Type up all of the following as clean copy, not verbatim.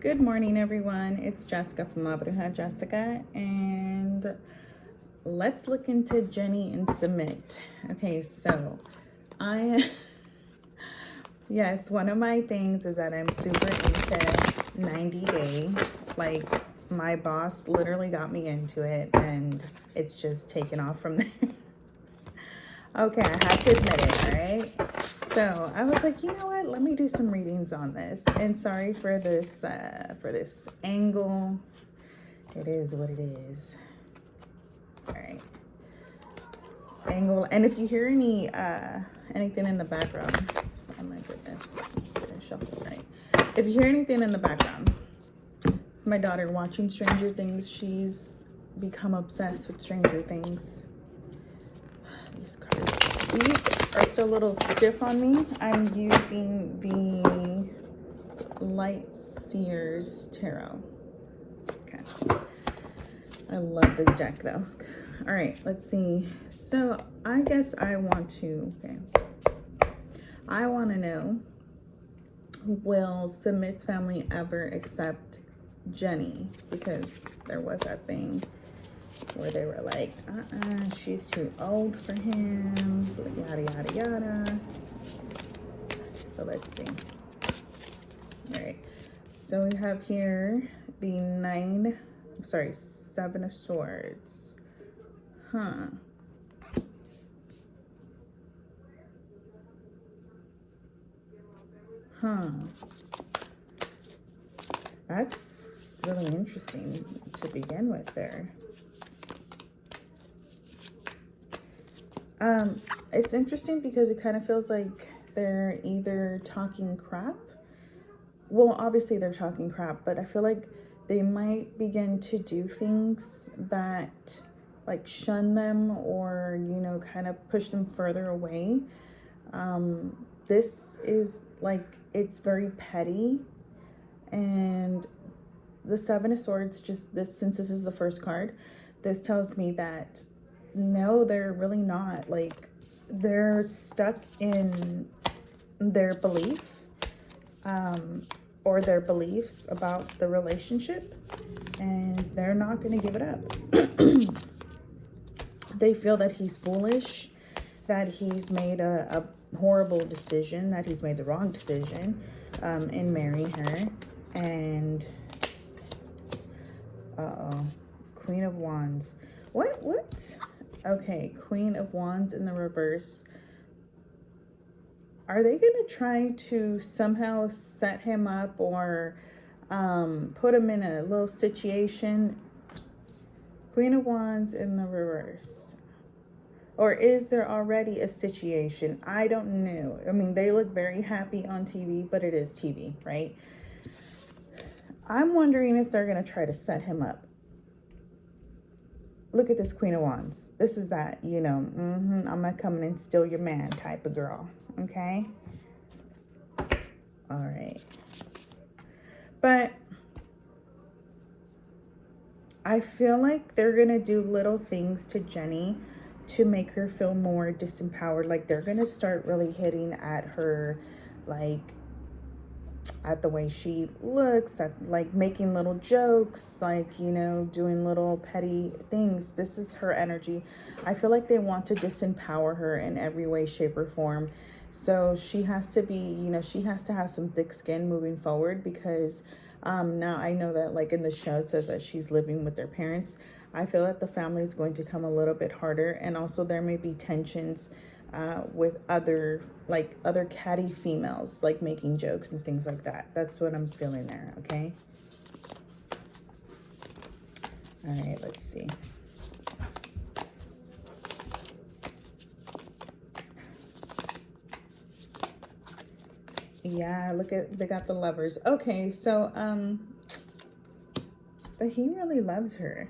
Good morning, everyone. It's Jessica from La Bruja Jessica, and let's look into Jenny and Sumit. Okay, so I, yes, one of my things is that I'm super into 90 Day. Like, my boss literally got me into it, and it's just taken off from there. Okay, I have to admit it, all right? So I was like, you know what? Let me do some readings on this. And sorry for this angle. It is what it is. All right, angle. And if you hear anything in the background, oh my goodness, let's do a shuffle, right? If you hear anything in the background, it's my daughter watching Stranger Things. She's become obsessed with Stranger Things. These cards. These are still a little stiff on me. I'm using the Light Seers Tarot. Okay. I love this deck though. All right, let's see. So I guess I want to know, will Sumit's family ever accept Jenny? Because there was that thing where they were like, she's too old for him, yada, yada, yada. So let's see. All right. So we have here the Seven of Swords. That's really interesting to begin with there. It's interesting because it kind of feels like they're either talking crap. Well, obviously they're talking crap, but I feel like they might begin to do things that like shun them or, kind of push them further away. This is like, it's very petty. And the Seven of Swords, since this is the first card, this tells me that no, they're really not. Like, they're stuck in their belief, or their beliefs about the relationship, and they're not going to give it up. They feel that he's foolish, that he's made a horrible decision, that he's made the wrong decision in marrying her. And Queen of Wands. What? Okay, Queen of Wands in the reverse. Are they going to try to somehow set him up or put him in a little situation? Queen of Wands in the reverse. Or is there already a situation? I don't know. I mean, they look very happy on TV, but it is TV, right? I'm wondering if they're going to try to set him up. Look at this Queen of Wands. This is that, I'm going to come in and steal your man type of girl. Okay? All right. But I feel like they're going to do little things to Jenny to make her feel more disempowered. Like, they're going to start really hitting at her, like, at the way she looks, at like making little jokes, like, doing little petty things. This is her energy. I feel like they want to disempower her in every way, shape, or form. So she has to be, she has to have some thick skin moving forward, because now I know that, like, in the show it says that she's living with their parents. I feel that the family is going to come a little bit harder, and also there may be tensions with other catty females, like making jokes and things like that. That's what I'm feeling there, okay? All right, let's see. Yeah, they got the Lovers. Okay, so, but he really loves her.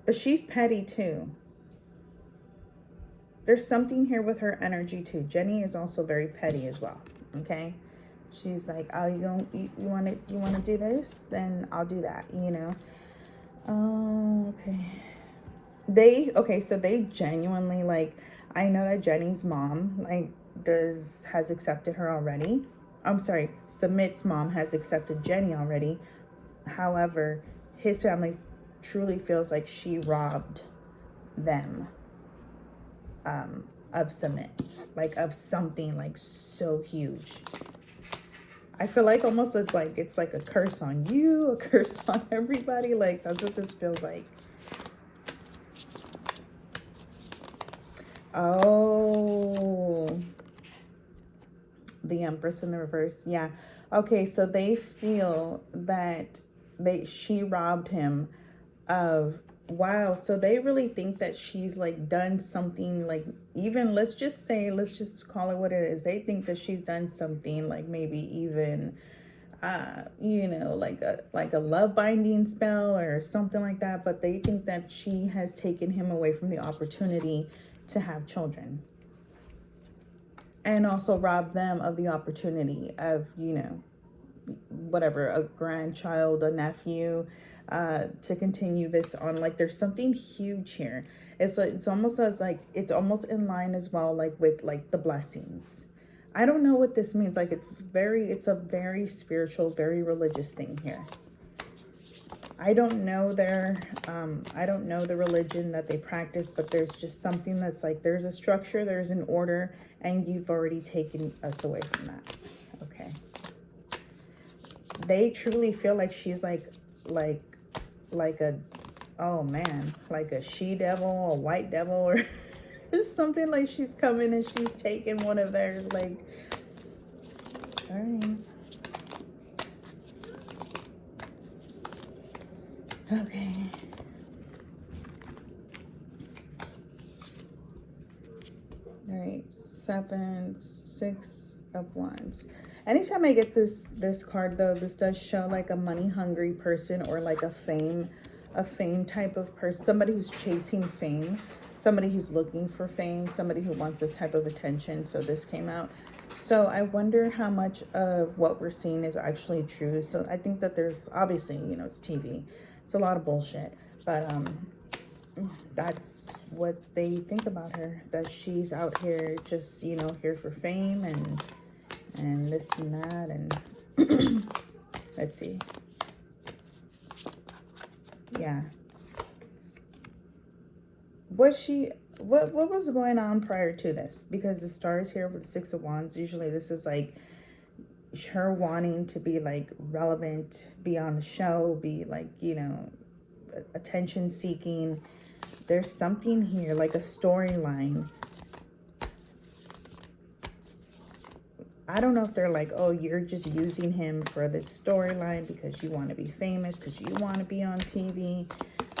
But she's petty too. There's something here with her energy too. Jenny is also very petty as well. Okay, she's like, oh, you want to do this? Then I'll do that. Oh, okay. So they genuinely, like, I know that Jenny's mom has accepted her already. I'm sorry, Sumit's mom has accepted Jenny already. However, his family truly feels like she robbed them of Sumit, like of something like so huge. I feel like almost it's like a curse on you, a curse on everybody. Like that's what this feels like. Oh, the Empress in the reverse. Yeah. Okay, so they feel that she robbed him of, wow, so they really think that she's like done something, like, even let's just call it what it is. They think that she's done something like maybe even like a love binding spell or something like that, but they think that she has taken him away from the opportunity to have children, and also robbed them of the opportunity of, whatever, a grandchild, a nephew, to continue this on. Like there's something huge here. It's like, it's almost in line as well, like with like the blessings. I don't know what this means. Like it's a very spiritual, very religious thing here. I don't know the religion that they practice, but there's just something that's like, there's a structure, there's an order, and you've already taken us away from that. Okay. They truly feel like she's like a, oh man, like a she devil, a white devil, or something. Like she's coming and she's taking one of theirs. Like, all right. Okay. All right, 7, 6 of Wands. Anytime I get this card though, this does show like a money hungry person, or like a fame type of person, somebody who's chasing fame, somebody who's looking for fame, somebody who wants this type of attention. So this came out. So I wonder how much of what we're seeing is actually true. So I think that there's obviously, it's TV. It's a lot of bullshit, but that's what they think about her, that she's out here just, here for fame and this and that. And let's see. Yeah. What was going on prior to this? Because the stars here with the 6 of Wands, usually this is like her wanting to be like relevant, be on the show, be like, attention seeking. There's something here, like a storyline. I don't know if they're like, oh, you're just using him for this storyline because you want to be famous, because you want to be on TV,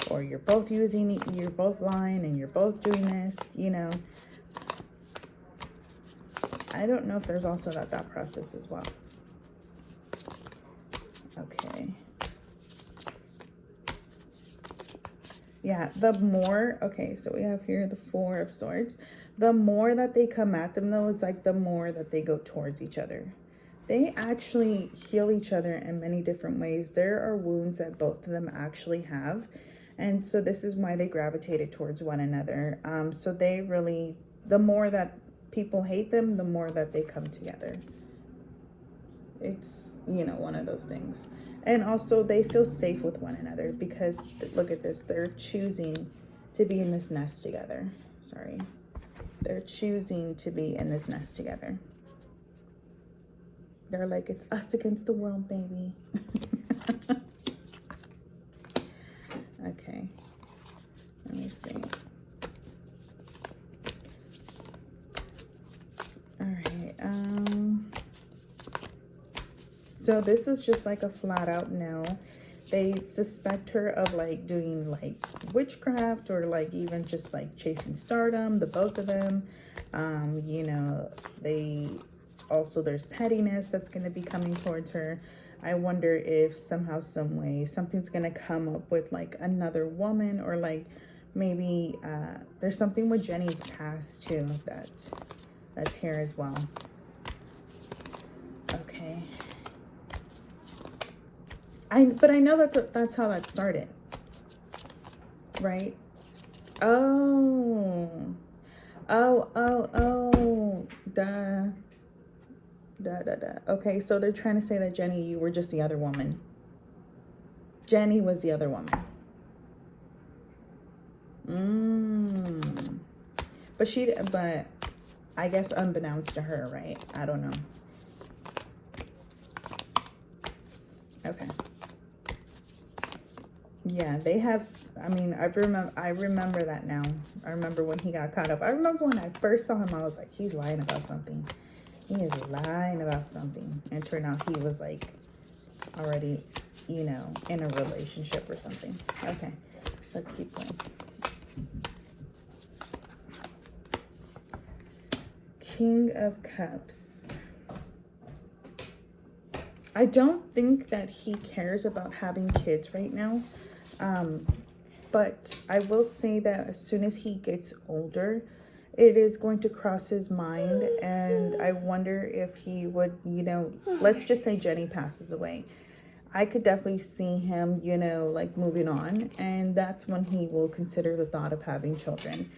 or you're both lying and you're both doing this, I don't know if there's also that process as well. Okay. Yeah, okay, so we have here the 4 of Swords. The more that they come at them, though, is like the more that they go towards each other. They actually heal each other in many different ways. There are wounds that both of them actually have. And so this is why they gravitated towards one another. So they really, the more that people hate them, the more that they come together. It's, one of those things. And also they feel safe with one another because, look at this, they're choosing to be in this nest together. Sorry. They're choosing to be in this nest together. They're like, it's us against the world, baby. Okay. Let me see. All right. So this is just like a flat out no. They suspect her of like doing like witchcraft, or like even just like chasing stardom, the both of them. There's pettiness that's going to be coming towards her. I wonder if somehow, some way, something's going to come up with like another woman, or like maybe there's something with Jenny's past too that's here as well. Okay. But I know that's how that started, right? Oh, duh. Okay, so they're trying to say that Jenny, you were just the other woman. Jenny was the other woman. But I guess unbeknownst to her, right? I don't know. Okay. Yeah, they have, I mean, I remember that now. I remember when he got caught up. I remember when I first saw him, I was like, he's lying about something. He is lying about something. And turned out he was like already, you know, in a relationship or something. Okay, let's keep going. King of Cups. I don't think that he cares about having kids right now. But I will say that as soon as he gets older, it is going to cross his mind. And I wonder if he would, you know, let's just say Jenny passes away. I could definitely see him, you know, like moving on. And that's when he will consider the thought of having children.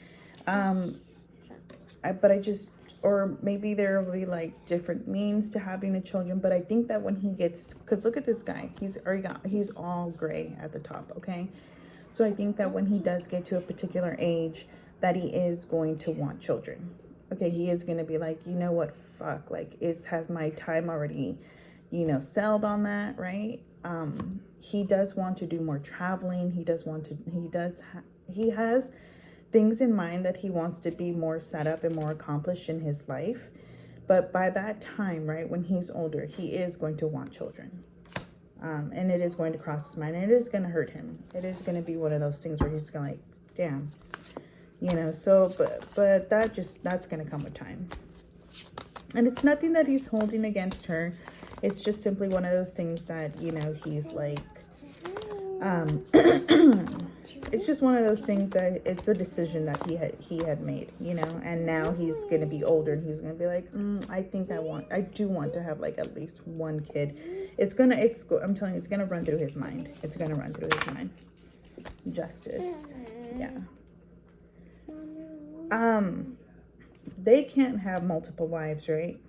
Or maybe there will be like different means to having a children. But I think that when he gets, because look at this guy, he's all gray at the top, okay? So I think that when he does get to a particular age, that he is going to want children. Okay, he is going to be like, you know what, fuck, like, has my time already, you know, sailed on that, right? He does want to do more traveling. He has things in mind that he wants to be more set up and more accomplished in his life. But by that time, right, when he's older, he is going to want children. And it is going to cross his mind, and it is going to hurt him. It is going to be one of those things where he's going to like, damn, you know, so, but that's going to come with time. And it's nothing that he's holding against her. It's just simply one of those things that, you know, he's like, it's just one of those things that it's a decision that he had made, you know, and now he's going to be older and he's going to be like, I do want to have like at least one kid. I'm telling you, it's going to run through his mind. It's going to run through his mind. Justice. Yeah. They can't have multiple wives, right?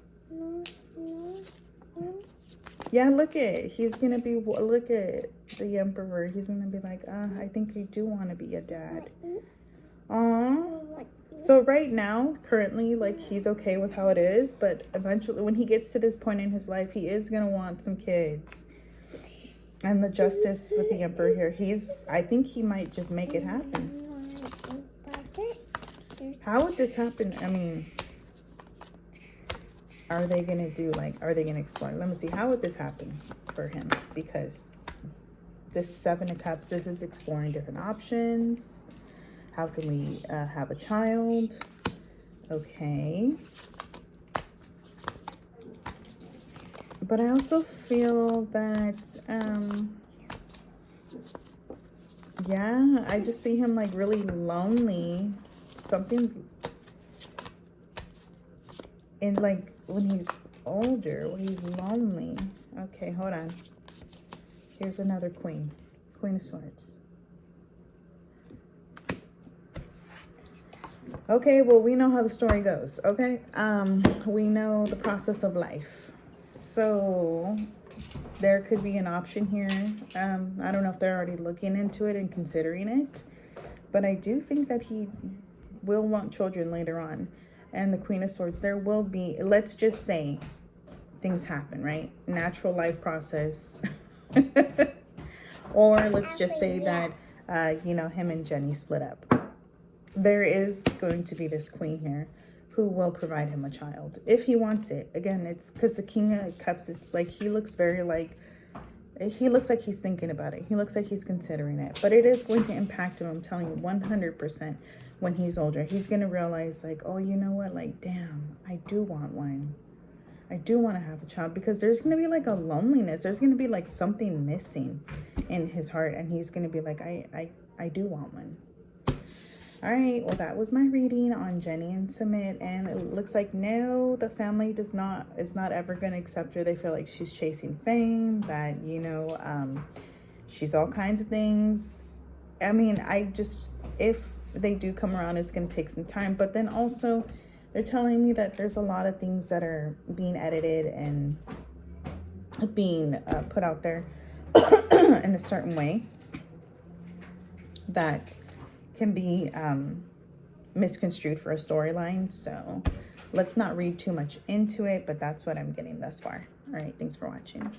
Yeah, look at the emperor. He's gonna be like, I think I do want to be a dad. Aww. So right now, currently, like, he's okay with how it is, but eventually when he gets to this point in his life, he is gonna want some kids. And the justice with the emperor here, I think he might just make it happen. How would this happen? I mean, are they going to explore? Let me see. How would this happen for him? Because this Seven of Cups, this is exploring different options. How can we have a child? Okay. But I also feel that, yeah, I just see him like really lonely. Something's in like when he's older, when he's lonely. Okay, hold on. Here's another queen. Queen of Swords. Okay, well, we know how the story goes, okay? We know the process of life. So there could be an option here. I don't know if they're already looking into it and considering it, but I do think that he will want children later on. And the Queen of Swords, there will be, let's just say things happen, right? Natural life process. Or let's just say that, you know, him and Jenny split up. There is going to be this queen here who will provide him a child if he wants it. Again, it's because the King of Cups is like, he looks like he's thinking about it. He looks like he's considering it, but it is going to impact him. I'm telling you 100%. When he's older, he's going to realize like, oh, you know what? Like, damn, I do want one. I do want to have a child, because there's going to be like a loneliness. There's going to be like something missing in his heart. And he's going to be like, I do want one. All right. Well, that was my reading on Jenny and Sumit. And it looks like, no, the family is not ever going to accept her. They feel like she's chasing fame, that, you know, she's all kinds of things. I mean, if they do come around, it's going to take some time. But then also They're telling me that there's a lot of things that are being edited and being put out there in a certain way that can be misconstrued for a storyline. So let's not read too much into it, but that's what I'm getting thus far. All right, thanks for watching.